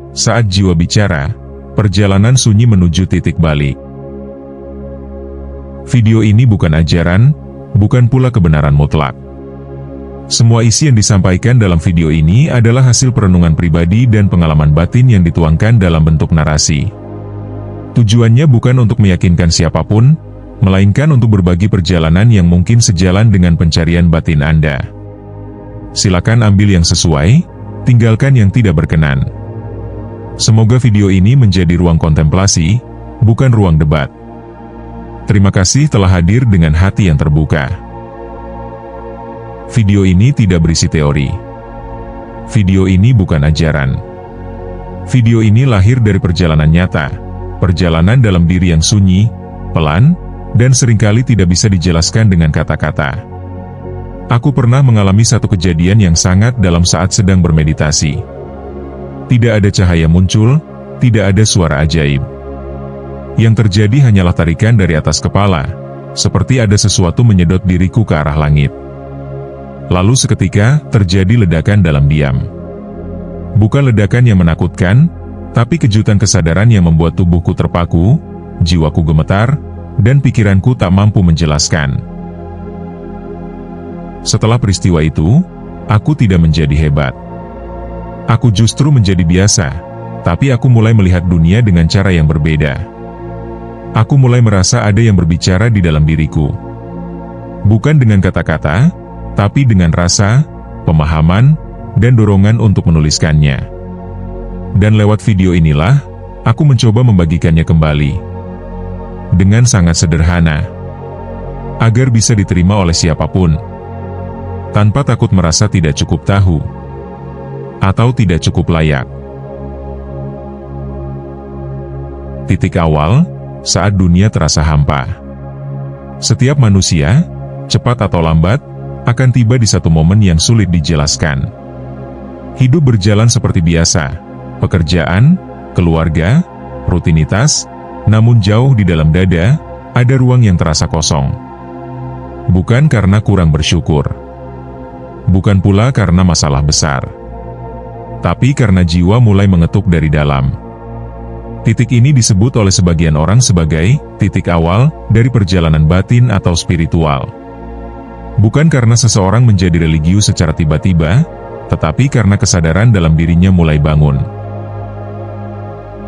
Saat jiwa bicara, perjalanan sunyi menuju titik balik. Video ini bukan ajaran, bukan pula kebenaran mutlak. Semua isi yang disampaikan dalam video ini adalah hasil perenungan pribadi dan pengalaman batin yang dituangkan dalam bentuk narasi. Tujuannya bukan untuk meyakinkan siapapun, melainkan untuk berbagi perjalanan yang mungkin sejalan dengan pencarian batin Anda. Silakan ambil yang sesuai, tinggalkan yang tidak berkenan. Semoga video ini menjadi ruang kontemplasi, bukan ruang debat. Terima kasih telah hadir dengan hati yang terbuka. Video ini tidak berisi teori. Video ini bukan ajaran. Video ini lahir dari perjalanan nyata, perjalanan dalam diri yang sunyi, pelan, dan seringkali tidak bisa dijelaskan dengan kata-kata. Aku pernah mengalami satu kejadian yang sangat dalam saat sedang bermeditasi. Tidak ada cahaya muncul, tidak ada suara ajaib. Yang terjadi hanyalah tarikan dari atas kepala, seperti ada sesuatu menyedot diriku ke arah langit. Lalu seketika, terjadi ledakan dalam diam. Bukan ledakan yang menakutkan, tapi kejutan kesadaran yang membuat tubuhku terpaku, jiwaku gemetar, dan pikiranku tak mampu menjelaskan. Setelah peristiwa itu, aku tidak menjadi hebat. Aku justru menjadi biasa, tapi aku mulai melihat dunia dengan cara yang berbeda. Aku mulai merasa ada yang berbicara di dalam diriku. Bukan dengan kata-kata, tapi dengan rasa, pemahaman, dan dorongan untuk menuliskannya. Dan lewat video inilah, aku mencoba membagikannya kembali. Dengan sangat sederhana. Agar bisa diterima oleh siapapun. Tanpa takut merasa tidak cukup tahu. Atau tidak cukup layak. Titik awal, saat dunia terasa hampa. Setiap manusia, cepat atau lambat, akan tiba di satu momen yang sulit dijelaskan. Hidup berjalan seperti biasa, pekerjaan, keluarga, rutinitas, namun jauh di dalam dada, ada ruang yang terasa kosong. Bukan karena kurang bersyukur. Bukan pula karena masalah besar. Tapi karena jiwa mulai mengetuk dari dalam. Titik ini disebut oleh sebagian orang sebagai titik awal dari perjalanan batin atau spiritual. Bukan karena seseorang menjadi religius secara tiba-tiba, tetapi karena kesadaran dalam dirinya mulai bangun.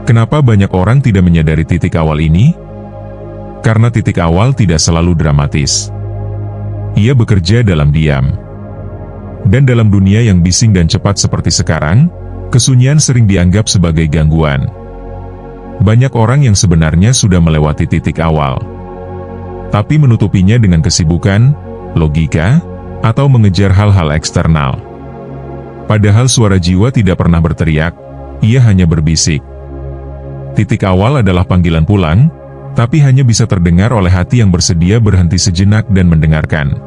Kenapa banyak orang tidak menyadari titik awal ini? Karena titik awal tidak selalu dramatis. Ia bekerja dalam diam. Dan dalam dunia yang bising dan cepat seperti sekarang, kesunyian sering dianggap sebagai gangguan. Banyak orang yang sebenarnya sudah melewati titik awal, tapi menutupinya dengan kesibukan, logika, atau mengejar hal-hal eksternal. Padahal suara jiwa tidak pernah berteriak, ia hanya berbisik. Titik awal adalah panggilan pulang, tapi hanya bisa terdengar oleh hati yang bersedia berhenti sejenak dan mendengarkan.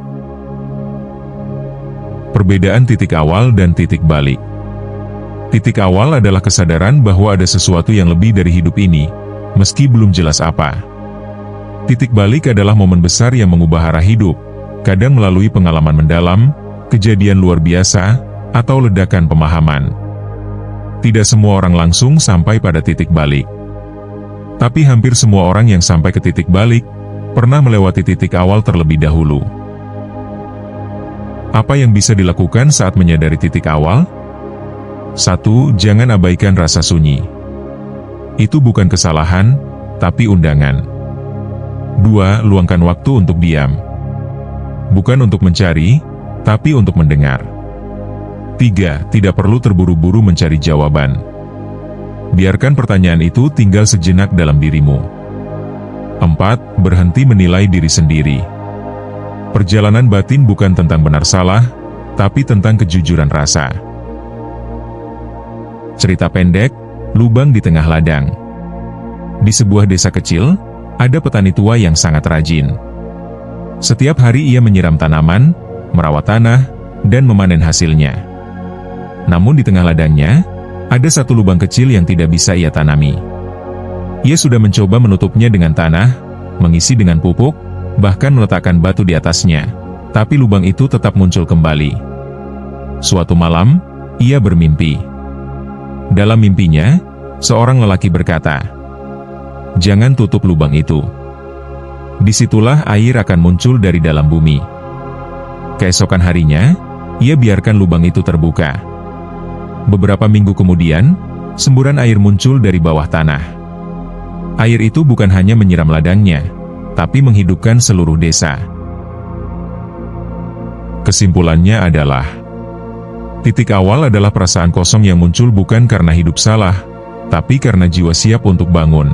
Perbedaan titik awal dan titik balik. Titik awal adalah kesadaran bahwa ada sesuatu yang lebih dari hidup ini, meski belum jelas apa. Titik balik adalah momen besar yang mengubah arah hidup, kadang melalui pengalaman mendalam, kejadian luar biasa, atau ledakan pemahaman. Tidak semua orang langsung sampai pada titik balik. Tapi hampir semua orang yang sampai ke titik balik, pernah melewati titik awal terlebih dahulu. Apa yang bisa dilakukan saat menyadari titik awal? 1. Jangan abaikan rasa sunyi. Itu bukan kesalahan, tapi undangan. 2. Luangkan waktu untuk diam. Bukan untuk mencari, tapi untuk mendengar. 3. Tidak perlu terburu-buru mencari jawaban. Biarkan pertanyaan itu tinggal sejenak dalam dirimu. 4. Berhenti menilai diri sendiri. Perjalanan batin bukan tentang benar salah, tapi tentang kejujuran rasa. Cerita pendek, lubang di tengah ladang. Di sebuah desa kecil, ada petani tua yang sangat rajin. Setiap hari ia menyiram tanaman, merawat tanah, dan memanen hasilnya. Namun di tengah ladangnya, ada satu lubang kecil yang tidak bisa ia tanami. Ia sudah mencoba menutupnya dengan tanah, mengisi dengan pupuk, bahkan meletakkan batu di atasnya, tapi lubang itu tetap muncul kembali. Suatu malam, ia bermimpi. Dalam mimpinya, seorang lelaki berkata, "Jangan tutup lubang itu. Disitulah air akan muncul dari dalam bumi." Keesokan harinya, ia biarkan lubang itu terbuka. Beberapa minggu kemudian, semburan air muncul dari bawah tanah. Air itu bukan hanya menyiram ladangnya, tapi menghidupkan seluruh desa. Kesimpulannya adalah, titik awal adalah perasaan kosong yang muncul bukan karena hidup salah, tapi karena jiwa siap untuk bangun.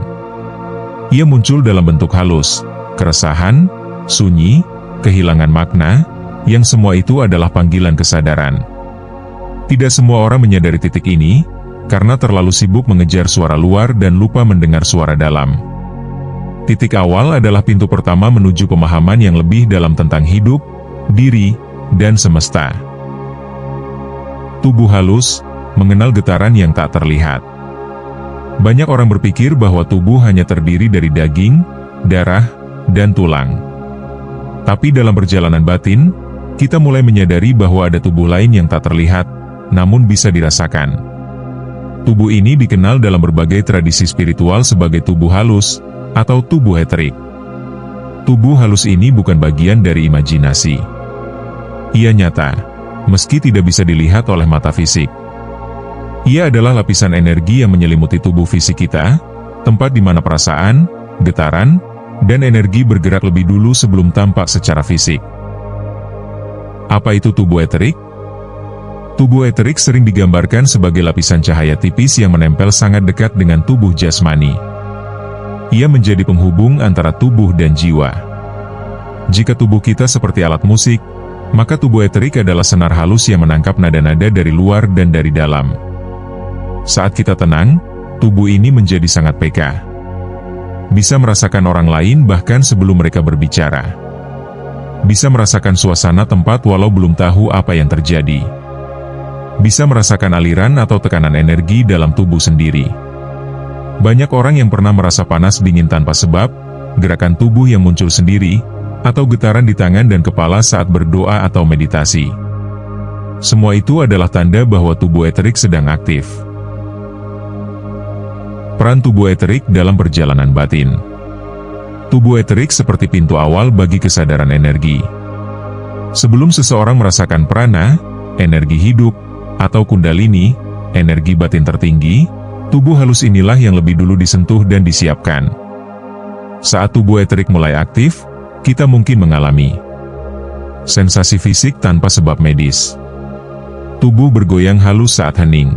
Ia muncul dalam bentuk halus, keresahan, sunyi, kehilangan makna, yang semua itu adalah panggilan kesadaran. Tidak semua orang menyadari titik ini, karena terlalu sibuk mengejar suara luar dan lupa mendengar suara dalam. Titik awal adalah pintu pertama menuju pemahaman yang lebih dalam tentang hidup, diri, dan semesta. Tubuh halus, mengenal getaran yang tak terlihat. Banyak orang berpikir bahwa tubuh hanya terdiri dari daging, darah, dan tulang. Tapi dalam perjalanan batin, kita mulai menyadari bahwa ada tubuh lain yang tak terlihat, namun bisa dirasakan. Tubuh ini dikenal dalam berbagai tradisi spiritual sebagai tubuh halus, atau tubuh eterik. Tubuh halus ini bukan bagian dari imajinasi. Ia nyata, meski tidak bisa dilihat oleh mata fisik. Ia adalah lapisan energi yang menyelimuti tubuh fisik kita, tempat di mana perasaan, getaran, dan energi bergerak lebih dulu sebelum tampak secara fisik. Apa itu tubuh eterik? Tubuh eterik sering digambarkan sebagai lapisan cahaya tipis yang menempel sangat dekat dengan tubuh jasmani. Ia menjadi penghubung antara tubuh dan jiwa. Jika tubuh kita seperti alat musik, maka tubuh eterik adalah senar halus yang menangkap nada-nada dari luar dan dari dalam. Saat kita tenang, tubuh ini menjadi sangat peka. Bisa merasakan orang lain bahkan sebelum mereka berbicara. Bisa merasakan suasana tempat walau belum tahu apa yang terjadi. Bisa merasakan aliran atau tekanan energi dalam tubuh sendiri. Banyak orang yang pernah merasa panas dingin tanpa sebab, gerakan tubuh yang muncul sendiri, atau getaran di tangan dan kepala saat berdoa atau meditasi. Semua itu adalah tanda bahwa tubuh eterik sedang aktif. Peran tubuh eterik dalam perjalanan batin. Tubuh eterik seperti pintu awal bagi kesadaran energi. Sebelum seseorang merasakan prana, energi hidup, atau kundalini, energi batin tertinggi, tubuh halus inilah yang lebih dulu disentuh dan disiapkan. Saat tubuh eterik mulai aktif, kita mungkin mengalami sensasi fisik tanpa sebab medis. Tubuh bergoyang halus saat hening.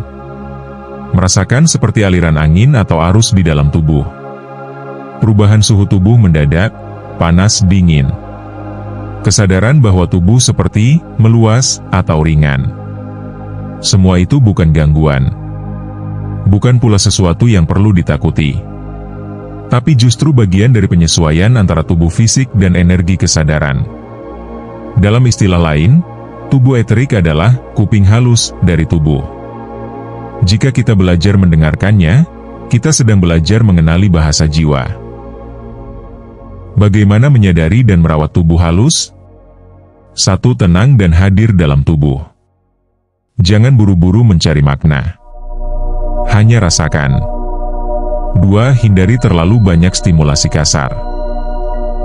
Merasakan seperti aliran angin atau arus di dalam tubuh. Perubahan suhu tubuh mendadak, panas dingin. Kesadaran bahwa tubuh seperti meluas atau ringan. Semua itu bukan gangguan. Bukan pula sesuatu yang perlu ditakuti. Tapi justru bagian dari penyesuaian antara tubuh fisik dan energi kesadaran. Dalam istilah lain, tubuh eterik adalah kuping halus dari tubuh. Jika kita belajar mendengarkannya, kita sedang belajar mengenali bahasa jiwa. Bagaimana menyadari dan merawat tubuh halus? 1. Tenang dan hadir dalam tubuh. Jangan buru-buru mencari makna. Hanya rasakan. 2. Hindari terlalu banyak stimulasi kasar.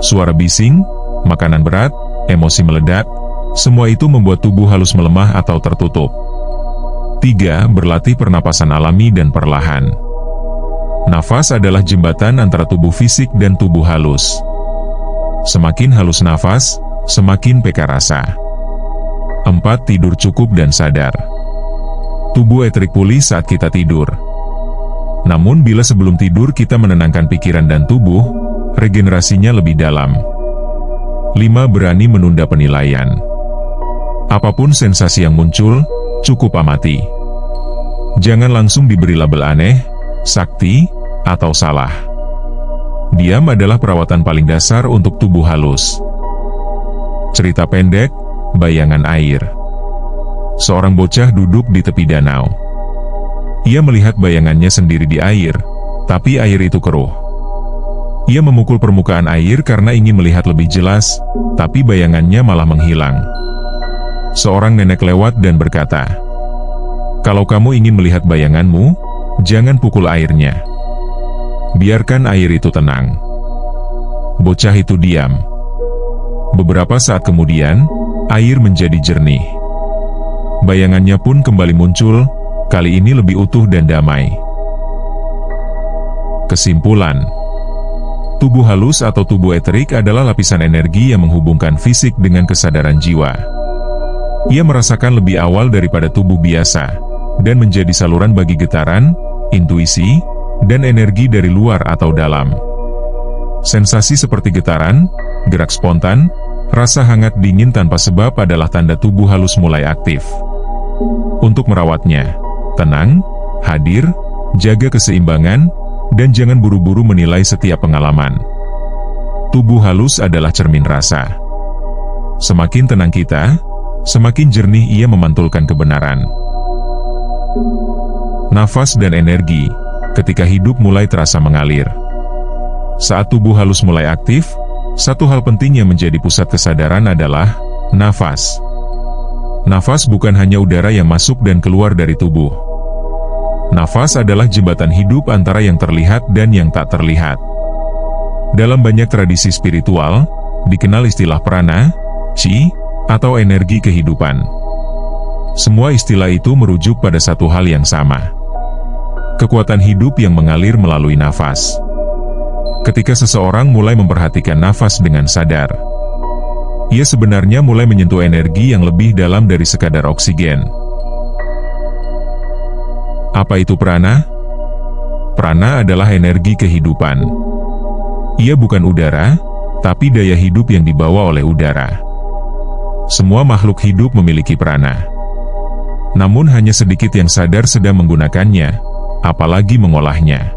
Suara bising, makanan berat, emosi meledak, semua itu membuat tubuh halus melemah atau tertutup. 3. Berlatih pernapasan alami dan perlahan. Nafas adalah jembatan antara tubuh fisik dan tubuh halus. Semakin halus nafas, semakin peka rasa. 4. Tidur cukup dan sadar. Tubuh eterik pulih saat kita tidur. Namun bila sebelum tidur kita menenangkan pikiran dan tubuh, regenerasinya lebih dalam. 5. Berani menunda penilaian. Apapun sensasi yang muncul, cukup amati. Jangan langsung diberi label aneh, sakti, atau salah. Diam adalah perawatan paling dasar untuk tubuh halus. Cerita pendek, bayangan air. Seorang bocah duduk di tepi danau. Ia melihat bayangannya sendiri di air, tapi air itu keruh. Ia memukul permukaan air karena ingin melihat lebih jelas, tapi bayangannya malah menghilang. Seorang nenek lewat dan berkata, Kalau kamu ingin melihat bayanganmu, jangan pukul airnya. Biarkan air itu tenang. Bocah itu diam. Beberapa saat kemudian, air menjadi jernih. Bayangannya pun kembali muncul, kali ini lebih utuh dan damai. Kesimpulan: tubuh halus atau tubuh eterik adalah lapisan energi yang menghubungkan fisik dengan kesadaran jiwa. Ia merasakan lebih awal daripada tubuh biasa, dan menjadi saluran bagi getaran, intuisi, dan energi dari luar atau dalam. Sensasi seperti getaran, gerak spontan, rasa hangat dingin tanpa sebab adalah tanda tubuh halus mulai aktif. Untuk merawatnya, tenang, hadir, jaga keseimbangan, dan jangan buru-buru menilai setiap pengalaman. Tubuh halus adalah cermin rasa. Semakin tenang kita, semakin jernih ia memantulkan kebenaran. Nafas dan energi, ketika hidup mulai terasa mengalir. Saat tubuh halus mulai aktif, satu hal penting yang menjadi pusat kesadaran adalah nafas. Nafas bukan hanya udara yang masuk dan keluar dari tubuh. Nafas adalah jembatan hidup antara yang terlihat dan yang tak terlihat. Dalam banyak tradisi spiritual, dikenal istilah prana, chi, atau energi kehidupan. Semua istilah itu merujuk pada satu hal yang sama. Kekuatan hidup yang mengalir melalui nafas. Ketika seseorang mulai memperhatikan nafas dengan sadar, ia sebenarnya mulai menyentuh energi yang lebih dalam dari sekadar oksigen. Apa itu prana? Prana adalah energi kehidupan. Ia bukan udara, tapi daya hidup yang dibawa oleh udara. Semua makhluk hidup memiliki prana. Namun hanya sedikit yang sadar sedang menggunakannya, apalagi mengolahnya.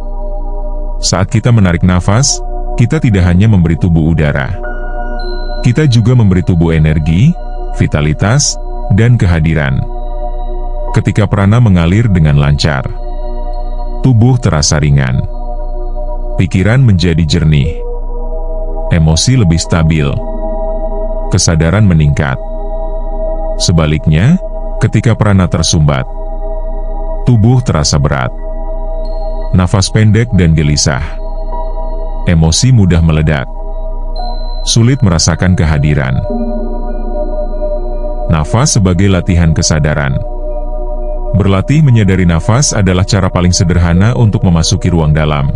Saat kita menarik nafas, kita tidak hanya memberi tubuh udara. Kita juga memberi tubuh energi, vitalitas, dan kehadiran. Ketika prana mengalir dengan lancar, tubuh terasa ringan. Pikiran menjadi jernih. Emosi lebih stabil. Kesadaran meningkat. Sebaliknya, ketika prana tersumbat, tubuh terasa berat. Nafas pendek dan gelisah. Emosi mudah meledak. Sulit merasakan kehadiran. Nafas sebagai latihan kesadaran. Berlatih menyadari nafas adalah cara paling sederhana untuk memasuki ruang dalam.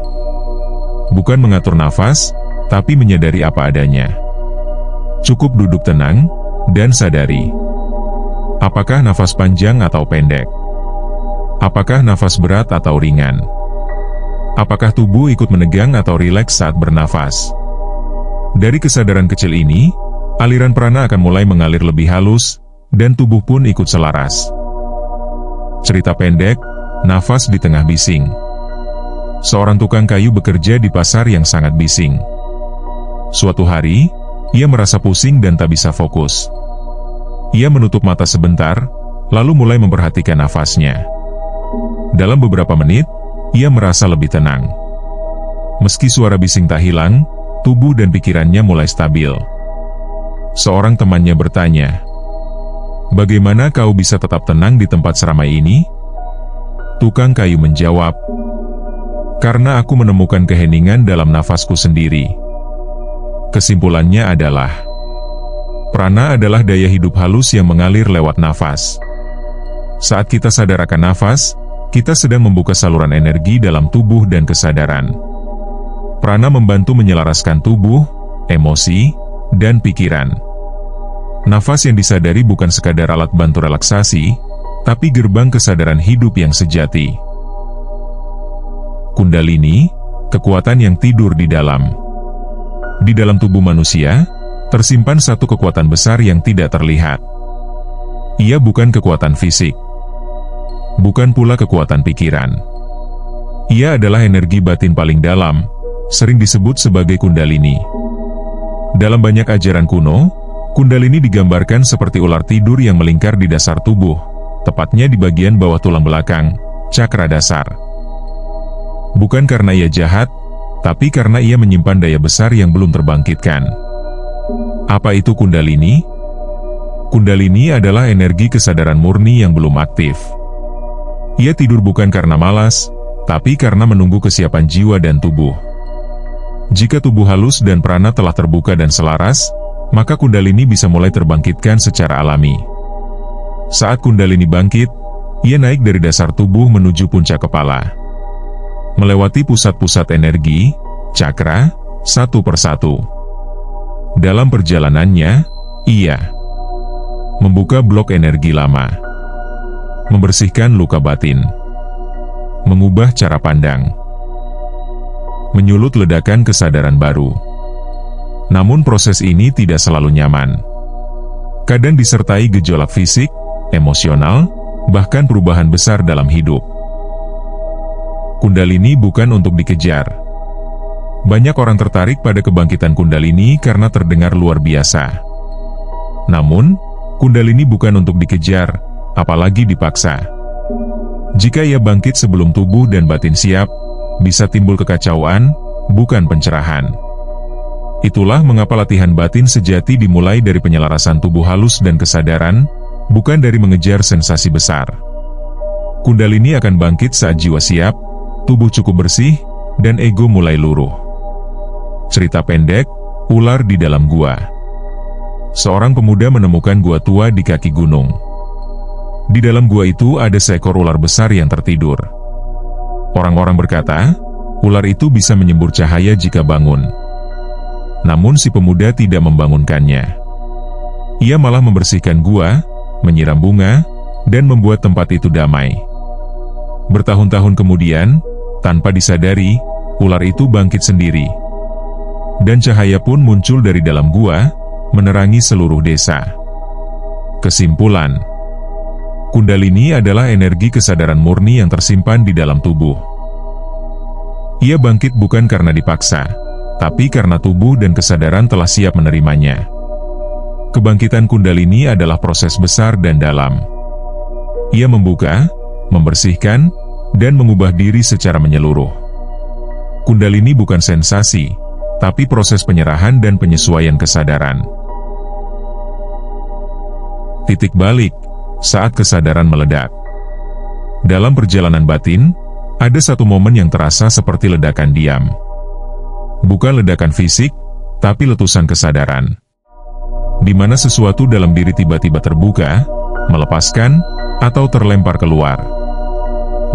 Bukan mengatur nafas, tapi menyadari apa adanya. Cukup duduk tenang, dan sadari. Apakah nafas panjang atau pendek? Apakah nafas berat atau ringan? Apakah tubuh ikut menegang atau rileks saat bernafas? Dari kesadaran kecil ini, aliran prana akan mulai mengalir lebih halus, dan tubuh pun ikut selaras. Cerita pendek, nafas di tengah bising. Seorang tukang kayu bekerja di pasar yang sangat bising. Suatu hari, ia merasa pusing dan tak bisa fokus. Ia menutup mata sebentar, lalu mulai memperhatikan nafasnya. Dalam beberapa menit, ia merasa lebih tenang. Meski suara bising tak hilang, tubuh dan pikirannya mulai stabil. Seorang temannya bertanya, "Bagaimana kau bisa tetap tenang di tempat seramai ini?" Tukang kayu menjawab, "Karena aku menemukan keheningan dalam nafasku sendiri." Kesimpulannya adalah, prana adalah daya hidup halus yang mengalir lewat nafas. Saat kita sadar akan nafas, kita sedang membuka saluran energi dalam tubuh dan kesadaran. Prana membantu menyelaraskan tubuh, emosi, dan pikiran. Nafas yang disadari bukan sekadar alat bantu relaksasi, tapi gerbang kesadaran hidup yang sejati. Kundalini, kekuatan yang tidur di dalam. Di dalam tubuh manusia, tersimpan satu kekuatan besar yang tidak terlihat. Ia bukan kekuatan fisik. Bukan pula kekuatan pikiran. Ia adalah energi batin paling dalam, sering disebut sebagai kundalini. Dalam banyak ajaran kuno, kundalini digambarkan seperti ular tidur yang melingkar di dasar tubuh, tepatnya di bagian bawah tulang belakang, cakra dasar. Bukan karena ia jahat, tapi karena ia menyimpan daya besar yang belum terbangkitkan. Apa itu kundalini? Kundalini adalah energi kesadaran murni yang belum aktif. Ia tidur bukan karena malas, tapi karena menunggu kesiapan jiwa dan tubuh. Jika tubuh halus dan prana telah terbuka dan selaras, maka Kundalini bisa mulai terbangkitkan secara alami. Saat Kundalini bangkit, ia naik dari dasar tubuh menuju puncak kepala, melewati pusat-pusat energi, cakra, satu persatu. Dalam perjalanannya, ia membuka blok energi lama, membersihkan luka batin, mengubah cara pandang, menyulut ledakan kesadaran baru. Namun proses ini tidak selalu nyaman. Kadang disertai gejolak fisik, emosional, bahkan perubahan besar dalam hidup. Kundalini bukan untuk dikejar. Banyak orang tertarik pada kebangkitan Kundalini karena terdengar luar biasa. Namun, Kundalini bukan untuk dikejar, apalagi dipaksa. Jika ia bangkit sebelum tubuh dan batin siap, bisa timbul kekacauan, bukan pencerahan. Itulah mengapa latihan batin sejati dimulai dari penyelarasan tubuh halus dan kesadaran, bukan dari mengejar sensasi besar. Kundalini akan bangkit saat jiwa siap, tubuh cukup bersih, dan ego mulai luruh. Cerita pendek, ular di dalam gua. Seorang pemuda menemukan gua tua di kaki gunung. Di dalam gua itu ada seekor ular besar yang tertidur. Orang-orang berkata, ular itu bisa menyembur cahaya jika bangun. Namun si pemuda tidak membangunkannya. Ia malah membersihkan gua, menyiram bunga, dan membuat tempat itu damai. Bertahun-tahun kemudian, tanpa disadari, ular itu bangkit sendiri. Dan cahaya pun muncul dari dalam gua, menerangi seluruh desa. Kesimpulan, Kundalini adalah energi kesadaran murni yang tersimpan di dalam tubuh. Ia bangkit bukan karena dipaksa, tapi karena tubuh dan kesadaran telah siap menerimanya. Kebangkitan Kundalini adalah proses besar dan dalam. Ia membuka, membersihkan, dan mengubah diri secara menyeluruh. Kundalini bukan sensasi, tapi proses penyerahan dan penyesuaian kesadaran. Titik balik, saat kesadaran meledak. Dalam perjalanan batin, ada satu momen yang terasa seperti ledakan diam. Bukan ledakan fisik, tapi letusan kesadaran. Di mana sesuatu dalam diri tiba-tiba terbuka, melepaskan, atau terlempar keluar.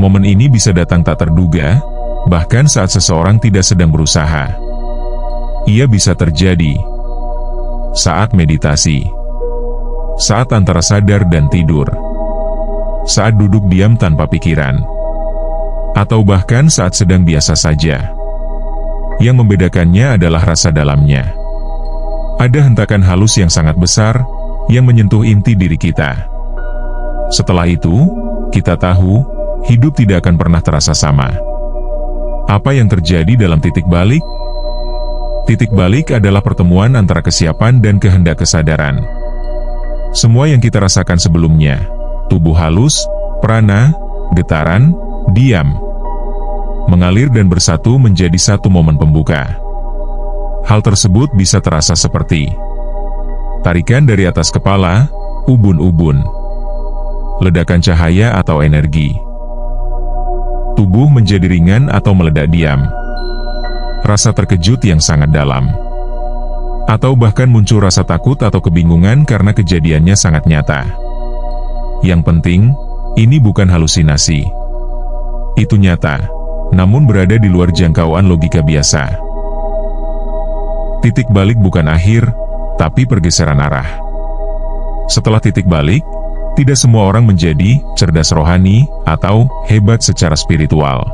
Momen ini bisa datang tak terduga, bahkan saat seseorang tidak sedang berusaha. Ia bisa terjadi saat meditasi, saat antara sadar dan tidur, saat duduk diam tanpa pikiran, atau bahkan saat sedang biasa saja. Yang membedakannya adalah rasa dalamnya. Ada hentakan halus yang sangat besar, yang menyentuh inti diri kita. Setelah itu, kita tahu, hidup tidak akan pernah terasa sama. Apa yang terjadi dalam titik balik? Titik balik adalah pertemuan antara kesiapan dan kehendak kesadaran. Semua yang kita rasakan sebelumnya, tubuh halus, prana, getaran, diam, mengalir dan bersatu menjadi satu momen pembuka. Hal tersebut bisa terasa seperti tarikan dari atas kepala, ubun-ubun, ledakan cahaya atau energi, tubuh menjadi ringan atau meledak diam, rasa terkejut yang sangat dalam, atau bahkan muncul rasa takut atau kebingungan karena kejadiannya sangat nyata. Yang penting, ini bukan halusinasi. Itu nyata, namun berada di luar jangkauan logika biasa. Titik balik bukan akhir, tapi pergeseran arah. Setelah titik balik, tidak semua orang menjadi cerdas rohani atau hebat secara spiritual.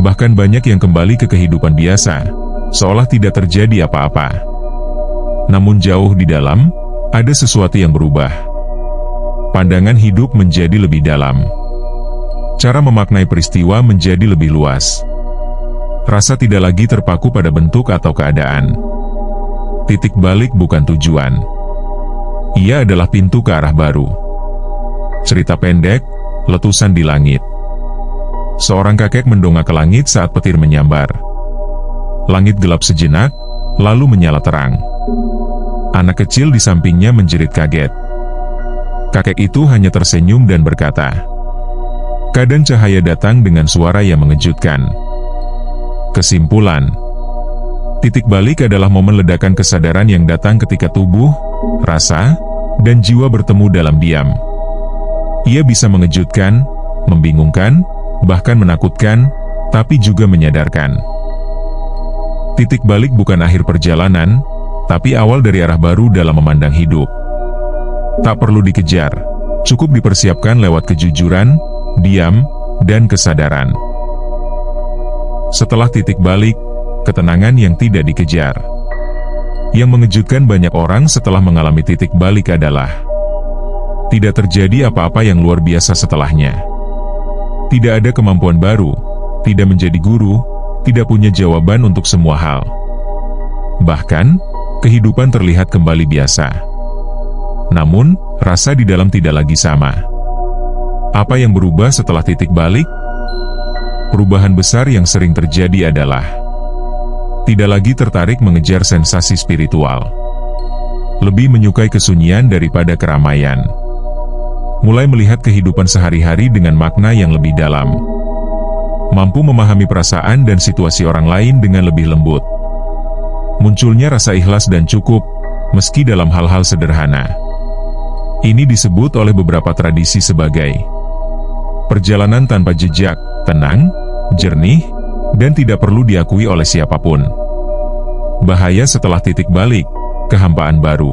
Bahkan banyak yang kembali ke kehidupan biasa, seolah tidak terjadi apa-apa. Namun jauh di dalam, ada sesuatu yang berubah. Pandangan hidup menjadi lebih dalam. Cara memaknai peristiwa menjadi lebih luas. Rasa tidak lagi terpaku pada bentuk atau keadaan. Titik balik bukan tujuan. Ia adalah pintu ke arah baru. Cerita pendek, letusan di langit. Seorang kakek mendongak ke langit saat petir menyambar. Langit gelap sejenak, lalu menyala terang. Anak kecil di sampingnya menjerit kaget. Kakek itu hanya tersenyum dan berkata, Kadang cahaya datang dengan suara yang mengejutkan. Kesimpulan, titik balik adalah momen ledakan kesadaran yang datang ketika tubuh, rasa, dan jiwa bertemu dalam diam. Ia bisa mengejutkan, membingungkan, bahkan menakutkan, tapi juga menyadarkan. Titik balik bukan akhir perjalanan, tapi awal dari arah baru dalam memandang hidup. Tak perlu dikejar, cukup dipersiapkan lewat kejujuran, diam, dan kesadaran. Setelah titik balik, ketenangan yang tidak dikejar. Yang mengejutkan banyak orang setelah mengalami titik balik adalah tidak terjadi apa-apa yang luar biasa setelahnya. Tidak ada kemampuan baru, tidak menjadi guru, tidak punya jawaban untuk semua hal. Bahkan, kehidupan terlihat kembali biasa. Namun, rasa di dalam tidak lagi sama. Apa yang berubah setelah titik balik? Perubahan besar yang sering terjadi adalah tidak lagi tertarik mengejar sensasi spiritual. Lebih menyukai kesunyian daripada keramaian. Mulai melihat kehidupan sehari-hari dengan makna yang lebih dalam. Mampu memahami perasaan dan situasi orang lain dengan lebih lembut. Munculnya rasa ikhlas dan cukup, meski dalam hal-hal sederhana. Ini disebut oleh beberapa tradisi sebagai perjalanan tanpa jejak, tenang, jernih, dan tidak perlu diakui oleh siapapun. Bahaya setelah titik balik, kehampaan baru.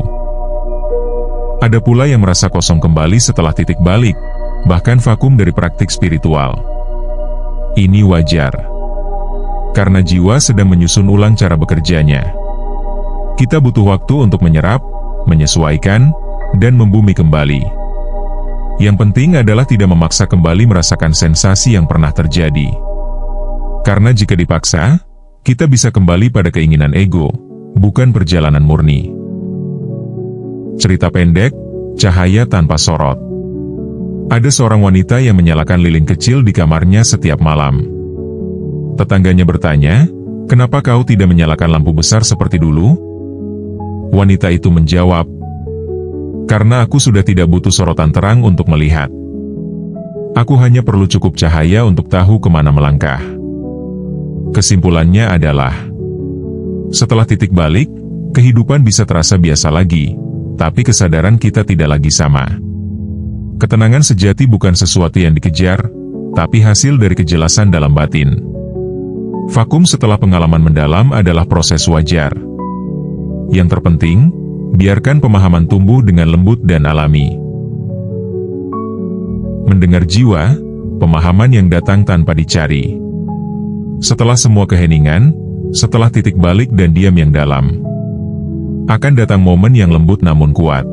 Ada pula yang merasa kosong kembali setelah titik balik, bahkan vakum dari praktik spiritual. Ini wajar, karena jiwa sedang menyusun ulang cara bekerjanya. Kita butuh waktu untuk menyerap, menyesuaikan, dan membumi kembali. Yang penting adalah tidak memaksa kembali merasakan sensasi yang pernah terjadi. Karena jika dipaksa, kita bisa kembali pada keinginan ego, bukan perjalanan murni. Cerita pendek, cahaya tanpa sorot. Ada seorang wanita yang menyalakan lilin kecil di kamarnya setiap malam. Tetangganya bertanya, "Kenapa kau tidak menyalakan lampu besar seperti dulu?" Wanita itu menjawab, "Karena aku sudah tidak butuh sorotan terang untuk melihat. Aku hanya perlu cukup cahaya untuk tahu kemana melangkah." Kesimpulannya adalah, setelah titik balik, kehidupan bisa terasa biasa lagi, tapi kesadaran kita tidak lagi sama. Ketenangan sejati bukan sesuatu yang dikejar, tapi hasil dari kejelasan dalam batin. Vakum setelah pengalaman mendalam adalah proses wajar. Yang terpenting, biarkan pemahaman tumbuh dengan lembut dan alami. Mendengar jiwa, pemahaman yang datang tanpa dicari. Setelah semua keheningan, setelah titik balik dan diam yang dalam, akan datang momen yang lembut namun kuat.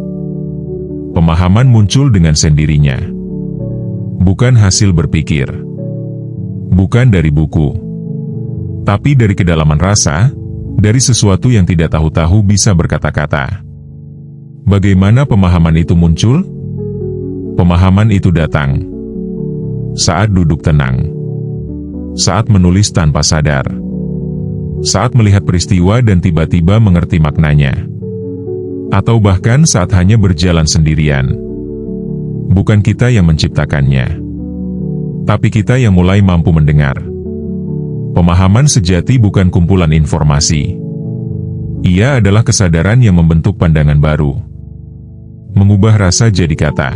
Pemahaman muncul dengan sendirinya. Bukan hasil berpikir. Bukan dari buku. Tapi dari kedalaman rasa, dari sesuatu yang tidak tahu-tahu bisa berkata-kata. Bagaimana pemahaman itu muncul? Pemahaman itu datang saat duduk tenang, saat menulis tanpa sadar, saat melihat peristiwa dan tiba-tiba mengerti maknanya, atau bahkan saat hanya berjalan sendirian. Bukan kita yang menciptakannya, tapi kita yang mulai mampu mendengar. Pemahaman sejati bukan kumpulan informasi. Ia adalah kesadaran yang membentuk pandangan baru. Mengubah rasa jadi kata.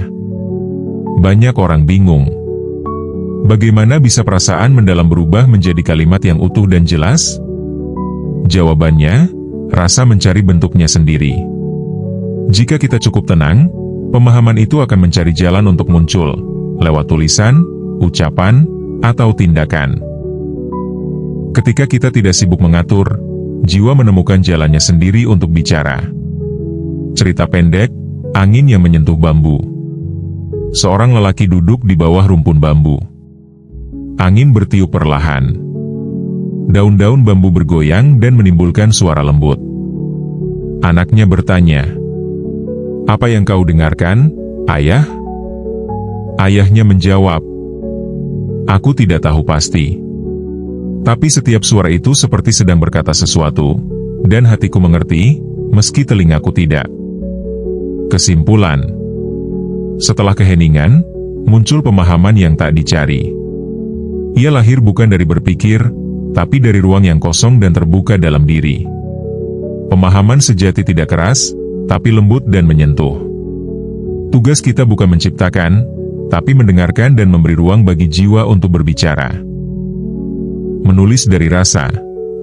Banyak orang bingung. Bagaimana bisa perasaan mendalam berubah menjadi kalimat yang utuh dan jelas? Jawabannya, rasa mencari bentuknya sendiri. Jika kita cukup tenang, pemahaman itu akan mencari jalan untuk muncul, lewat tulisan, ucapan, atau tindakan. Ketika kita tidak sibuk mengatur, jiwa menemukan jalannya sendiri untuk bicara. Cerita pendek, angin yang menyentuh bambu. Seorang lelaki duduk di bawah rumpun bambu. Angin bertiup perlahan. Daun-daun bambu bergoyang dan menimbulkan suara lembut. Anaknya bertanya, "Apa yang kau dengarkan, Ayah?" Ayahnya menjawab, "Aku tidak tahu pasti. Tapi setiap suara itu seperti sedang berkata sesuatu, dan hatiku mengerti, meski telingaku tidak." Kesimpulan, setelah keheningan, muncul pemahaman yang tak dicari. Ia lahir bukan dari berpikir, tapi dari ruang yang kosong dan terbuka dalam diri. Pemahaman sejati tidak keras, tapi lembut dan menyentuh. Tugas kita bukan menciptakan, tapi mendengarkan dan memberi ruang bagi jiwa untuk berbicara. Menulis dari rasa,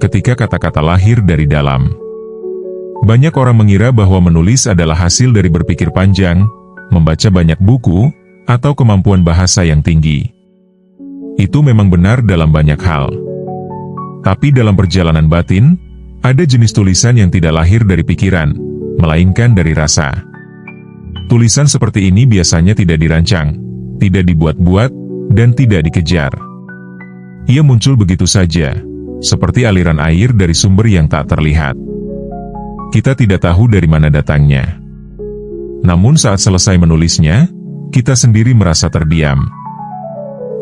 ketika kata-kata lahir dari dalam. Banyak orang mengira bahwa menulis adalah hasil dari berpikir panjang, membaca banyak buku, atau kemampuan bahasa yang tinggi. Itu memang benar dalam banyak hal. Tapi dalam perjalanan batin, ada jenis tulisan yang tidak lahir dari pikiran, melainkan dari rasa. Tulisan seperti ini biasanya tidak dirancang, tidak dibuat-buat, dan tidak dikejar. Ia muncul begitu saja, seperti aliran air dari sumber yang tak terlihat. Kita tidak tahu dari mana datangnya. Namun saat selesai menulisnya, kita sendiri merasa terdiam.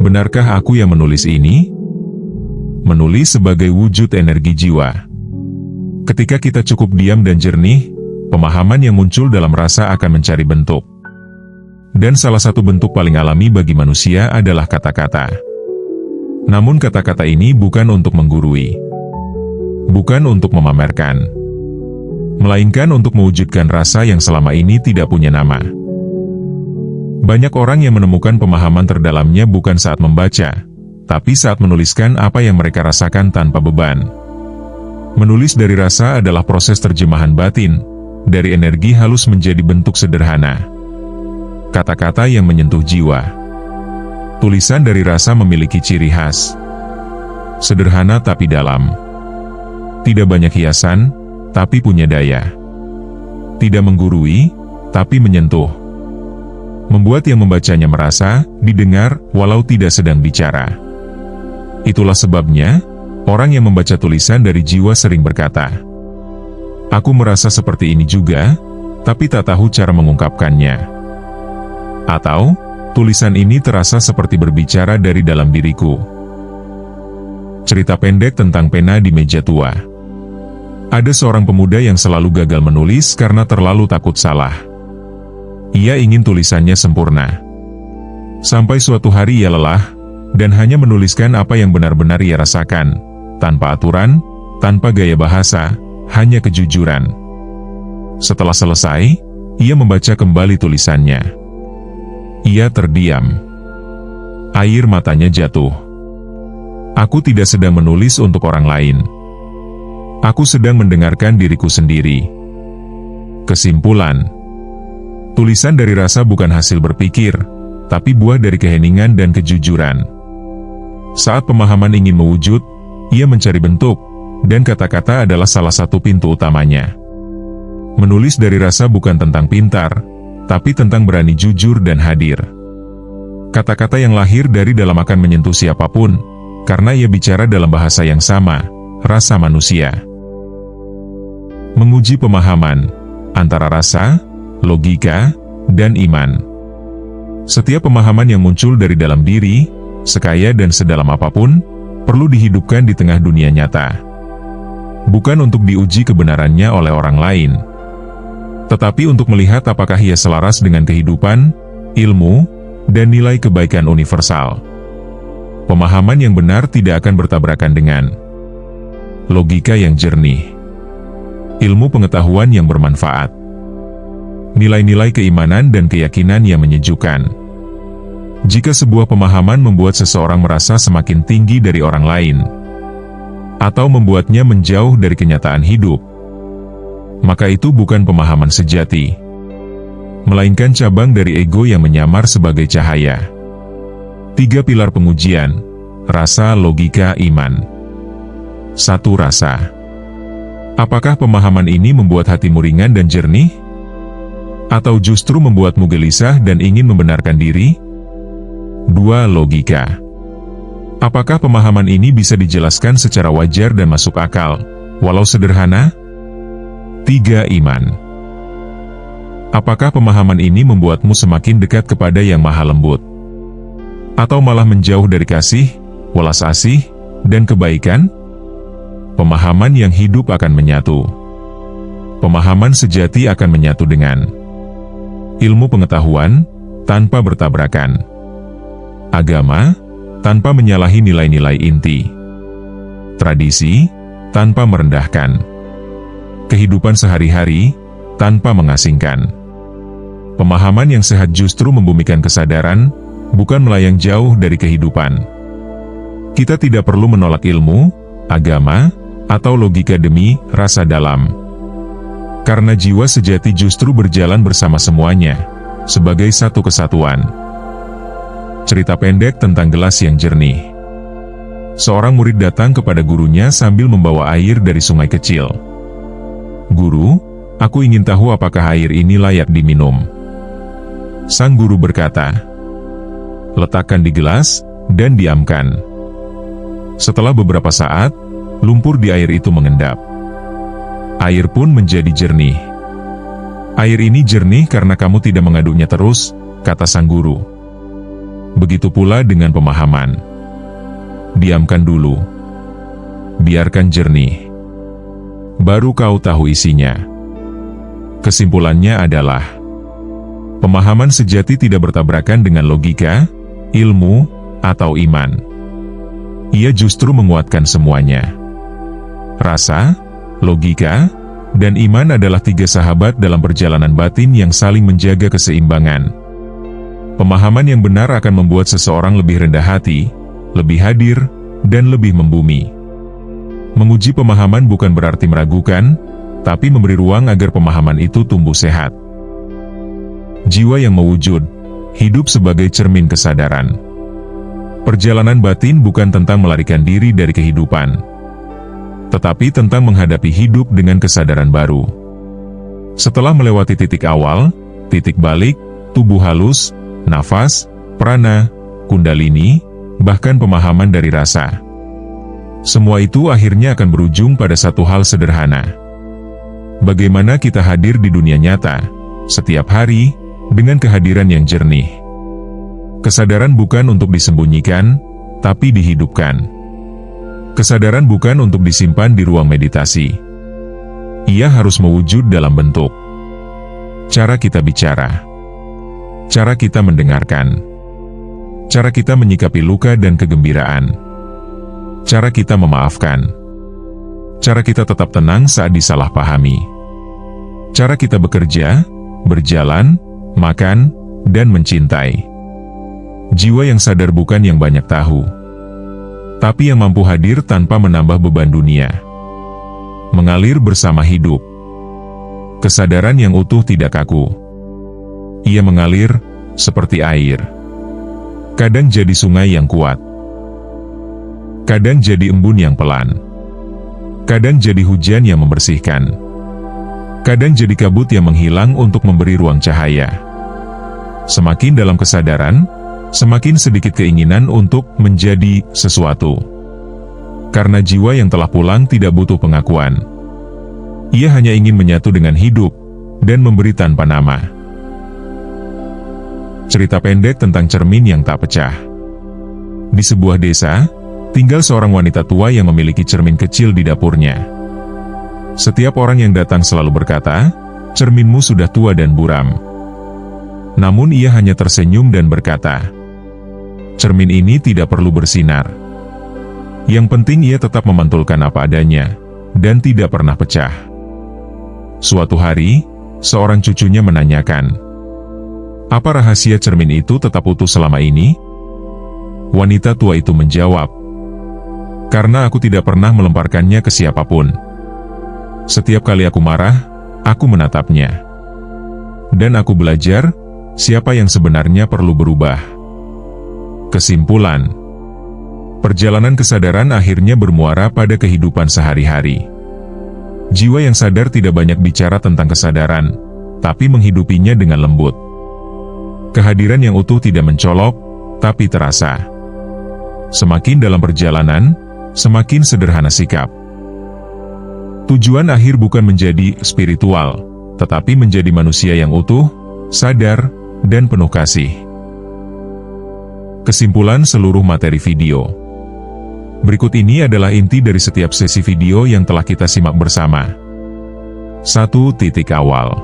Benarkah aku yang menulis ini? Menulis sebagai wujud energi jiwa. Ketika kita cukup diam dan jernih, pemahaman yang muncul dalam rasa akan mencari bentuk. Dan salah satu bentuk paling alami bagi manusia adalah kata-kata. Namun kata-kata ini bukan untuk menggurui. Bukan untuk memamerkan. Melainkan untuk mewujudkan rasa yang selama ini tidak punya nama. Banyak orang yang menemukan pemahaman terdalamnya bukan saat membaca, tapi saat menuliskan apa yang mereka rasakan tanpa beban. Menulis dari rasa adalah proses terjemahan batin, dari energi halus menjadi bentuk sederhana. Kata-kata yang menyentuh jiwa. Tulisan dari rasa memiliki ciri khas. Sederhana tapi dalam. Tidak banyak hiasan, tapi punya daya. Tidak menggurui, tapi menyentuh. Membuat yang membacanya merasa, didengar, walau tidak sedang bicara. Itulah sebabnya, orang yang membaca tulisan dari jiwa sering berkata, "Aku merasa seperti ini juga, tapi tak tahu cara mengungkapkannya." Atau, "Tulisan ini terasa seperti berbicara dari dalam diriku." Cerita pendek tentang pena di meja tua. Ada seorang pemuda yang selalu gagal menulis karena terlalu takut salah. Ia ingin tulisannya sempurna. Sampai suatu hari ia lelah, dan hanya menuliskan apa yang benar-benar ia rasakan, tanpa aturan, tanpa gaya bahasa, hanya kejujuran. Setelah selesai, ia membaca kembali tulisannya. Ia terdiam. Air matanya jatuh. Aku tidak sedang menulis untuk orang lain. Aku sedang mendengarkan diriku sendiri. Kesimpulan. Tulisan dari rasa bukan hasil berpikir, tapi buah dari keheningan dan kejujuran. Saat pemahaman ingin mewujud, ia mencari bentuk, dan kata-kata adalah salah satu pintu utamanya. Menulis dari rasa bukan tentang pintar, tapi tentang berani jujur dan hadir. Kata-kata yang lahir dari dalam akan menyentuh siapapun, karena ia bicara dalam bahasa yang sama, rasa manusia. Menguji pemahaman antara rasa, logika, dan iman. Setiap pemahaman yang muncul dari dalam diri, sekaya dan sedalam apapun, perlu dihidupkan di tengah dunia nyata. Bukan untuk diuji kebenarannya oleh orang lain, tetapi untuk melihat apakah ia selaras dengan kehidupan, ilmu, dan nilai kebaikan universal. Pemahaman yang benar tidak akan bertabrakan dengan logika yang jernih, ilmu pengetahuan yang bermanfaat, nilai-nilai keimanan dan keyakinan yang menyejukkan. Jika sebuah pemahaman membuat seseorang merasa semakin tinggi dari orang lain, atau membuatnya menjauh dari kenyataan hidup, maka itu bukan pemahaman sejati, melainkan cabang dari ego yang menyamar sebagai cahaya. 3 pilar pengujian: rasa, logika, iman. 1. Rasa. Apakah pemahaman ini membuat hatimu ringan dan jernih? Atau justru membuatmu gelisah dan ingin membenarkan diri? 2. Logika. Apakah pemahaman ini bisa dijelaskan secara wajar dan masuk akal, walau sederhana? 3. Iman. Apakah pemahaman ini membuatmu semakin dekat kepada Yang Maha Lembut? Atau malah menjauh dari kasih, welas asih, dan kebaikan? Pemahaman yang hidup akan menyatu. Pemahaman sejati akan menyatu dengan ilmu pengetahuan, tanpa bertabrakan. agama, tanpa menyalahi nilai-nilai inti, tradisi, tanpa merendahkan, kehidupan sehari-hari, tanpa mengasingkan. Pemahaman yang sehat justru membumikan kesadaran, bukan melayang jauh dari kehidupan. Kita tidak perlu menolak ilmu, agama, atau logika demi rasa dalam. Karena jiwa sejati justru berjalan bersama semuanya, sebagai satu kesatuan. Cerita pendek tentang gelas yang jernih. Seorang murid datang kepada gurunya sambil membawa air dari sungai kecil. "Guru, aku ingin tahu apakah air ini layak diminum." Sang guru berkata, "Letakkan di gelas, dan diamkan." Setelah beberapa saat, lumpur di air itu mengendap. Air pun menjadi jernih. "Air ini jernih karena kamu tidak mengaduknya terus," kata sang guru. Begitu pula dengan pemahaman. Diamkan dulu. Biarkan jernih. Baru kau tahu isinya. Kesimpulannya adalah, pemahaman sejati tidak bertabrakan dengan logika, ilmu, atau iman. Ia justru menguatkan semuanya. Rasa, logika, dan iman adalah tiga sahabat dalam perjalanan batin yang saling menjaga keseimbangan. Pemahaman yang benar akan membuat seseorang lebih rendah hati, lebih hadir, dan lebih membumi. Menguji pemahaman bukan berarti meragukan, tapi memberi ruang agar pemahaman itu tumbuh sehat. Jiwa yang mewujud, hidup sebagai cermin kesadaran. Perjalanan batin bukan tentang melarikan diri dari kehidupan, tetapi tentang menghadapi hidup dengan kesadaran baru. Setelah melewati titik awal, titik balik, tubuh halus, nafas, prana, kundalini, bahkan pemahaman dari rasa. Semua itu akhirnya akan berujung pada satu hal sederhana. Bagaimana kita hadir di dunia nyata, setiap hari, dengan kehadiran yang jernih. Kesadaran bukan untuk disembunyikan, tapi dihidupkan. Kesadaran bukan untuk disimpan di ruang meditasi. Ia harus mewujud dalam bentuk. Cara kita bicara. Cara kita mendengarkan. Cara kita menyikapi luka dan kegembiraan. Cara kita memaafkan. Cara kita tetap tenang saat disalahpahami. Cara kita bekerja, berjalan, makan, dan mencintai. Jiwa yang sadar bukan yang banyak tahu, tapi yang mampu hadir tanpa menambah beban dunia. Mengalir bersama hidup. Kesadaran yang utuh tidak kaku. Ia mengalir seperti air. Kadang jadi sungai yang kuat. Kadang jadi embun yang pelan. Kadang jadi hujan yang membersihkan. Kadang jadi kabut yang menghilang untuk memberi ruang cahaya. Semakin dalam kesadaran, semakin sedikit keinginan untuk menjadi sesuatu. Karena jiwa yang telah pulang tidak butuh pengakuan. Ia hanya ingin menyatu dengan hidup, dan memberi tanpa nama. Cerita pendek tentang cermin yang tak pecah. Di sebuah desa, tinggal seorang wanita tua yang memiliki cermin kecil di dapurnya. Setiap orang yang datang selalu berkata, "Cerminmu sudah tua dan buram." Namun ia hanya tersenyum dan berkata, "Cermin ini tidak perlu bersinar. Yang penting ia tetap memantulkan apa adanya, dan tidak pernah pecah." Suatu hari, seorang cucunya menanyakan, "Apa rahasia cermin itu tetap utuh selama ini?" Wanita tua itu menjawab, "Karena aku tidak pernah melemparkannya ke siapapun. Setiap kali aku marah, aku menatapnya. Dan aku belajar, siapa yang sebenarnya perlu berubah." Kesimpulan, perjalanan kesadaran akhirnya bermuara pada kehidupan sehari-hari. Jiwa yang sadar tidak banyak bicara tentang kesadaran, tapi menghidupinya dengan lembut. Kehadiran yang utuh tidak mencolok, tapi terasa. Semakin dalam perjalanan, semakin sederhana sikap. Tujuan akhir bukan menjadi spiritual, tetapi menjadi manusia yang utuh, sadar, dan penuh kasih. Kesimpulan seluruh materi video. Berikut ini adalah inti dari setiap sesi video yang telah kita simak bersama. 1. Titik awal.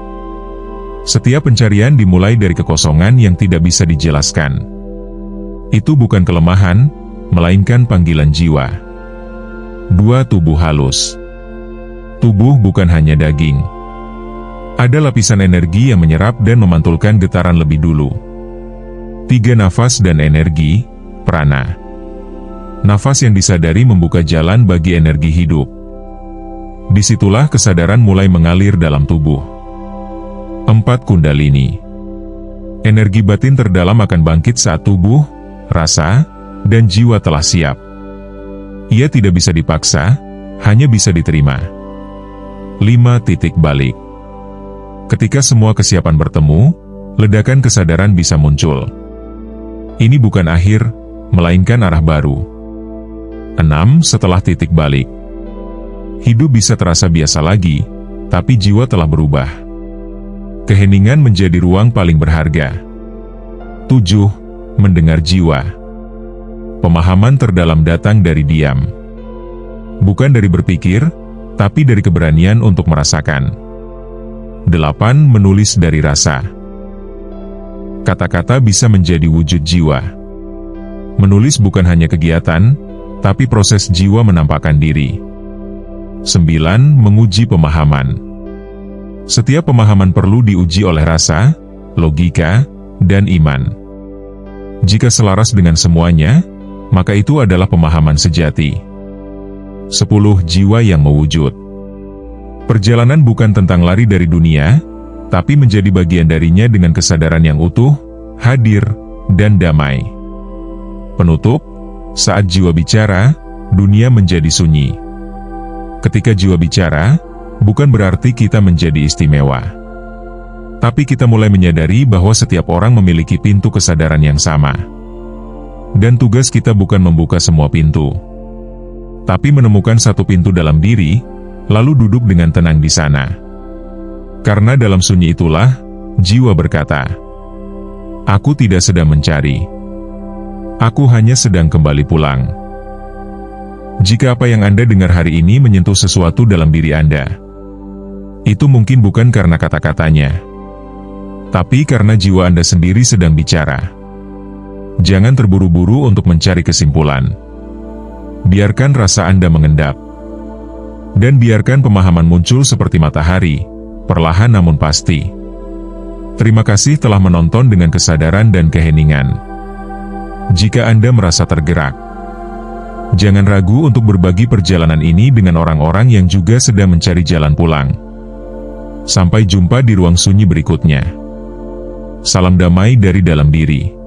Setiap pencarian dimulai dari kekosongan yang tidak bisa dijelaskan. Itu bukan kelemahan, melainkan panggilan jiwa. 2. Tubuh halus. Tubuh bukan hanya daging. Ada lapisan energi yang menyerap dan memantulkan getaran lebih dulu. 3. Nafas dan energi, prana. Nafas yang disadari membuka jalan bagi energi hidup. Disitulah kesadaran mulai mengalir dalam tubuh. 4. Kundalini. Energi batin terdalam akan bangkit saat tubuh, rasa, dan jiwa telah siap. Ia tidak bisa dipaksa, hanya bisa diterima. 5. Titik balik. Ketika semua kesiapan bertemu, ledakan kesadaran bisa muncul. Ini bukan akhir, melainkan arah baru. 6. Setelah titik balik. Hidup bisa terasa biasa lagi, tapi jiwa telah berubah. Keheningan menjadi ruang paling berharga. 7. Mendengar jiwa. Pemahaman terdalam datang dari diam. Bukan dari berpikir, tapi dari keberanian untuk merasakan. 8. Menulis dari rasa. Kata-kata bisa menjadi wujud jiwa. Menulis bukan hanya kegiatan, tapi proses jiwa menampakkan diri. 9. Menguji pemahaman. Setiap pemahaman perlu diuji oleh rasa, logika, dan iman. Jika selaras dengan semuanya, maka itu adalah pemahaman sejati. 10. Jiwa yang mewujud. Perjalanan bukan tentang lari dari dunia, tapi menjadi bagian darinya dengan kesadaran yang utuh, hadir, dan damai. Penutup, saat jiwa bicara, dunia menjadi sunyi. Ketika jiwa bicara, bukan berarti kita menjadi istimewa. Tapi kita mulai menyadari bahwa setiap orang memiliki pintu kesadaran yang sama. Dan tugas kita bukan membuka semua pintu, tapi menemukan satu pintu dalam diri, lalu duduk dengan tenang di sana. Karena dalam sunyi itulah, jiwa berkata, "Aku tidak sedang mencari. Aku hanya sedang kembali pulang." Jika apa yang Anda dengar hari ini menyentuh sesuatu dalam diri Anda, itu mungkin bukan karena kata-katanya, tapi karena jiwa Anda sendiri sedang bicara. Jangan terburu-buru untuk mencari kesimpulan. Biarkan rasa Anda mengendap. Dan biarkan pemahaman muncul seperti matahari, perlahan namun pasti. Terima kasih telah menonton dengan kesadaran dan keheningan. Jika Anda merasa tergerak, jangan ragu untuk berbagi perjalanan ini dengan orang-orang yang juga sedang mencari jalan pulang. Sampai jumpa di ruang sunyi berikutnya. Salam damai dari dalam diri.